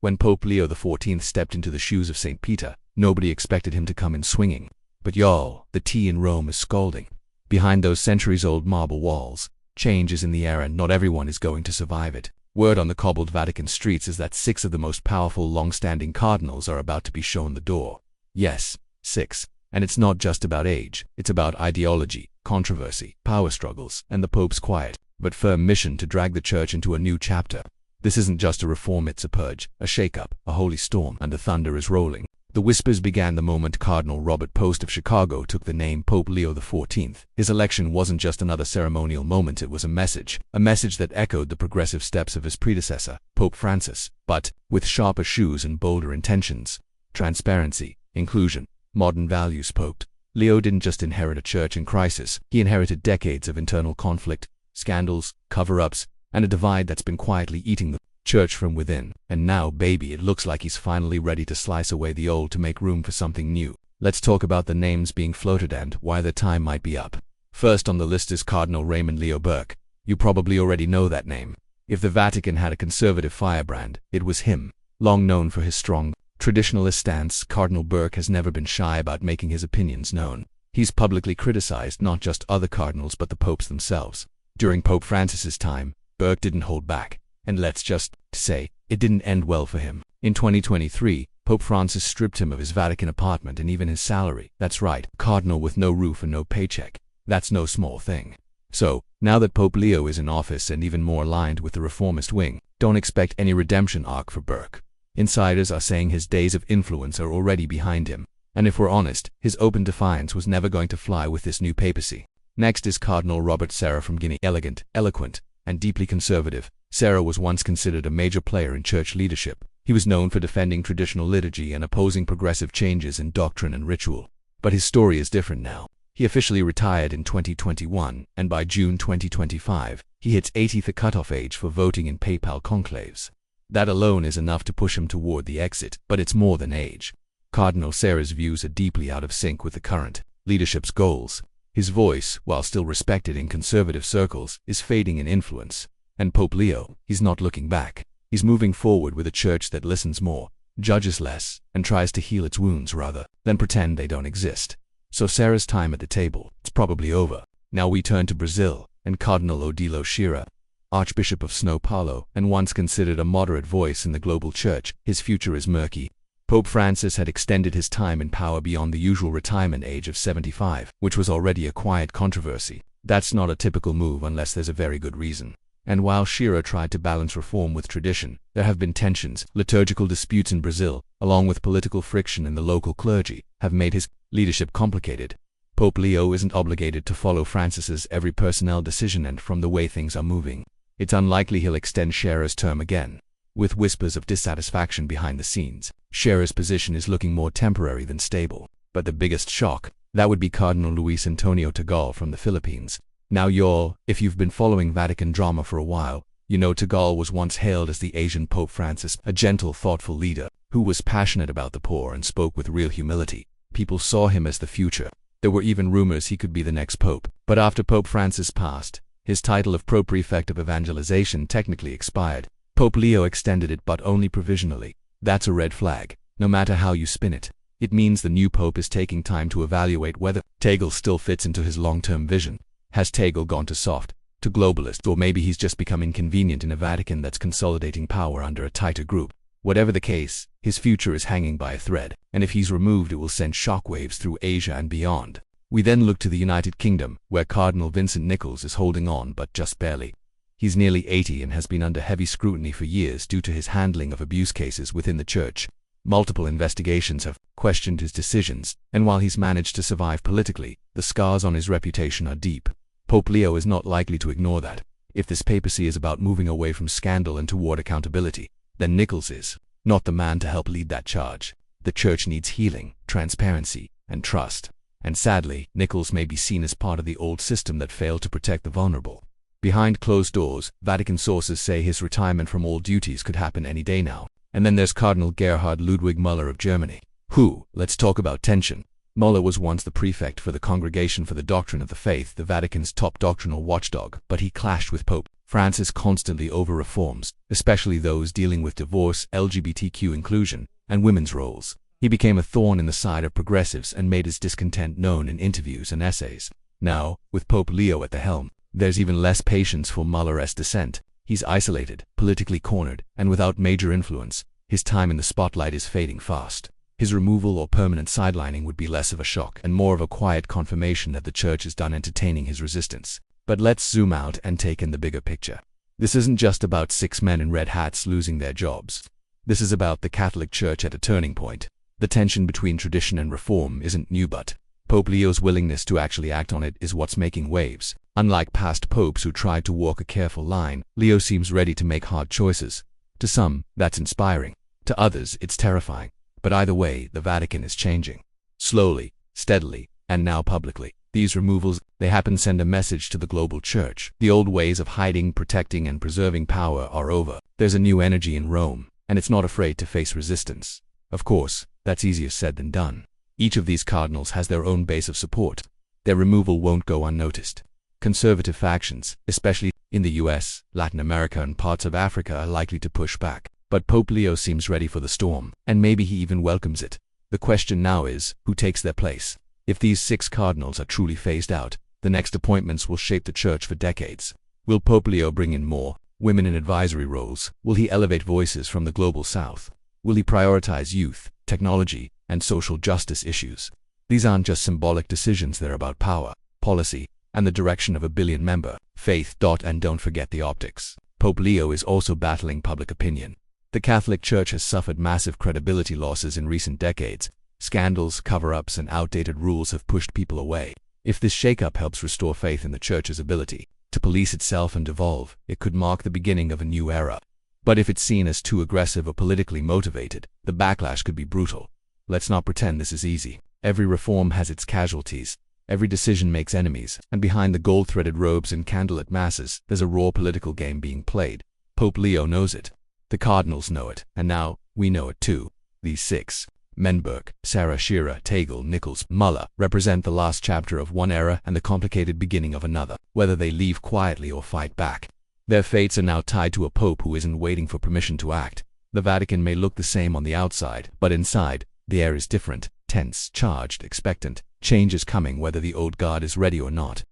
When Pope Leo XIV stepped into the shoes of St. Peter, nobody expected him to come in swinging. But y'all, the tea in Rome is scalding. Behind those centuries-old marble walls, change is in the air and not everyone is going to survive it. Word on the cobbled Vatican streets is that 6 of the most powerful long-standing cardinals are about to be shown the door. Yes, 6. And it's not just about age, it's about ideology, controversy, power struggles, and the Pope's quiet, but firm mission to drag the Church into a new chapter. This isn't just a reform, it's a purge, a shake-up, a holy storm, and the thunder is rolling. The whispers began the moment Cardinal Robert Post of Chicago took the name Pope Leo XIV. His election wasn't just another ceremonial moment, it was a message that echoed the progressive steps of his predecessor, Pope Francis, but with sharper shoes and bolder intentions. Transparency, inclusion, modern values. Pope Leo didn't just inherit a church in crisis, he inherited decades of internal conflict, scandals, cover-ups, and a divide that's been quietly eating the Church from within. And now, baby, it looks like he's finally ready to slice away the old to make room for something new. Let's talk about the names being floated and why the time might be up. First on the list is Cardinal Raymond Leo Burke. You probably already know that name. If the Vatican had a conservative firebrand, it was him. Long known for his strong, traditionalist stance, Cardinal Burke has never been shy about making his opinions known. He's publicly criticized not just other cardinals but the popes themselves. During Pope Francis's time, Burke didn't hold back. And let's just say, it didn't end well for him. In 2023, Pope Francis stripped him of his Vatican apartment and even his salary. That's right, a cardinal with no roof and no paycheck. That's no small thing. So, now that Pope Leo is in office and even more aligned with the reformist wing, don't expect any redemption arc for Burke. Insiders are saying his days of influence are already behind him. And if we're honest, his open defiance was never going to fly with this new papacy. Next is Cardinal Robert Serra from Guinea. Elegant, eloquent, and deeply conservative, Serra was once considered a major player in church leadership. He was known for defending traditional liturgy and opposing progressive changes in doctrine and ritual. But his story is different now. He officially retired in 2021, and by June 2025, he hits 80, the cutoff age for voting in papal conclaves. That alone is enough to push him toward the exit, but it's more than age. Cardinal Serra's views are deeply out of sync with the current leadership's goals. His voice, while still respected in conservative circles, is fading in influence. And Pope Leo, he's not looking back. He's moving forward with a church that listens more, judges less, and tries to heal its wounds rather than pretend they don't exist. So Serra's time at the table, it's probably over. Now we turn to Brazil, and Cardinal Odilo Shearer, Archbishop of São Paulo, and once considered a moderate voice in the global church, his future is murky. Pope Francis had extended his time in power beyond the usual retirement age of 75, which was already a quiet controversy. That's not a typical move unless there's a very good reason. And while Shearer tried to balance reform with tradition, there have been tensions. Liturgical disputes in Brazil, along with political friction in the local clergy, have made his leadership complicated. Pope Leo isn't obligated to follow Francis's every personnel decision, and from the way things are moving, it's unlikely he'll extend Shearer's term again. With whispers of dissatisfaction behind the scenes, Shearer's position is looking more temporary than stable. But the biggest shock, that would be Cardinal Luis Antonio Tagle from the Philippines. Now y'all, if you've been following Vatican drama for a while, you know Tagle was once hailed as the Asian Pope Francis, a gentle, thoughtful leader who was passionate about the poor and spoke with real humility. People saw him as the future. There were even rumors he could be the next pope. But after Pope Francis passed, his title of Pro-Prefect of Evangelization technically expired. Pope Leo extended it, but only provisionally. That's a red flag, no matter how you spin it. It means the new pope is taking time to evaluate whether Tagle still fits into his long-term vision. Has Tagle gone to soft, to globalist, or maybe he's just become inconvenient in a Vatican that's consolidating power under a tighter group? Whatever the case, his future is hanging by a thread, and if he's removed it will send shockwaves through Asia and beyond. We then look to the United Kingdom, where Cardinal Vincent Nichols is holding on, but just barely. He's nearly 80 and has been under heavy scrutiny for years due to his handling of abuse cases within the church. Multiple investigations have questioned his decisions, and while he's managed to survive politically, the scars on his reputation are deep. Pope Leo is not likely to ignore that. If this papacy is about moving away from scandal and toward accountability, then Nichols is not the man to help lead that charge. The church needs healing, transparency, and trust. And sadly, Nichols may be seen as part of the old system that failed to protect the vulnerable. Behind closed doors, Vatican sources say his retirement from all duties could happen any day now. And then there's Cardinal Gerhard Ludwig Müller of Germany. Let's talk about tension. Müller was once the prefect for the Congregation for the Doctrine of the Faith, the Vatican's top doctrinal watchdog, but he clashed with Pope Francis constantly over-reforms, especially those dealing with divorce, LGBTQ inclusion, and women's roles. He became a thorn in the side of progressives and made his discontent known in interviews and essays. Now, with Pope Leo at the helm, there's even less patience for Muller's dissent. He's isolated, politically cornered, and without major influence. His time in the spotlight is fading fast. His removal or permanent sidelining would be less of a shock and more of a quiet confirmation that the Church is done entertaining his resistance. But let's zoom out and take in the bigger picture. This isn't just about 6 men in red hats losing their jobs. This is about the Catholic Church at a turning point. The tension between tradition and reform isn't new, but Pope Leo's willingness to actually act on it is what's making waves. Unlike past popes who tried to walk a careful line, Leo seems ready to make hard choices. To some, that's inspiring. To others, it's terrifying. But either way, the Vatican is changing. Slowly, steadily, and now publicly. These removals, they happen to send a message to the global Church. The old ways of hiding, protecting, and preserving power are over. There's a new energy in Rome, and it's not afraid to face resistance. Of course, that's easier said than done. Each of these cardinals has their own base of support. Their removal won't go unnoticed. Conservative factions, especially in the US, Latin America, and parts of Africa, are likely to push back. But Pope Leo seems ready for the storm, and maybe he even welcomes it. The question now is, who takes their place? If these 6 cardinals are truly phased out, the next appointments will shape the Church for decades. Will Pope Leo bring in more women in advisory roles? Will he elevate voices from the global south? Will he prioritize youth, technology, and social justice issues? These aren't just symbolic decisions, they're about power, policy, and the direction of a billion-member faith. And don't forget the optics. Pope Leo is also battling public opinion. The Catholic Church has suffered massive credibility losses in recent decades. Scandals, cover-ups, and outdated rules have pushed people away. If this shakeup helps restore faith in the Church's ability to police itself and evolve, it could mark the beginning of a new era. But if it's seen as too aggressive or politically motivated, the backlash could be brutal. Let's not pretend this is easy. Every reform has its casualties. Every decision makes enemies, and behind the gold-threaded robes and candlelit masses, there's a raw political game being played. Pope Leo knows it. The cardinals know it, and now, we know it too. These 6, Menberg, Sarah, Shearer, Tagle, Nichols, Muller, represent the last chapter of one era and the complicated beginning of another, whether they leave quietly or fight back. Their fates are now tied to a pope who isn't waiting for permission to act. The Vatican may look the same on the outside, but inside, the air is different, tense, charged, expectant. Change is coming whether the old guard is ready or not.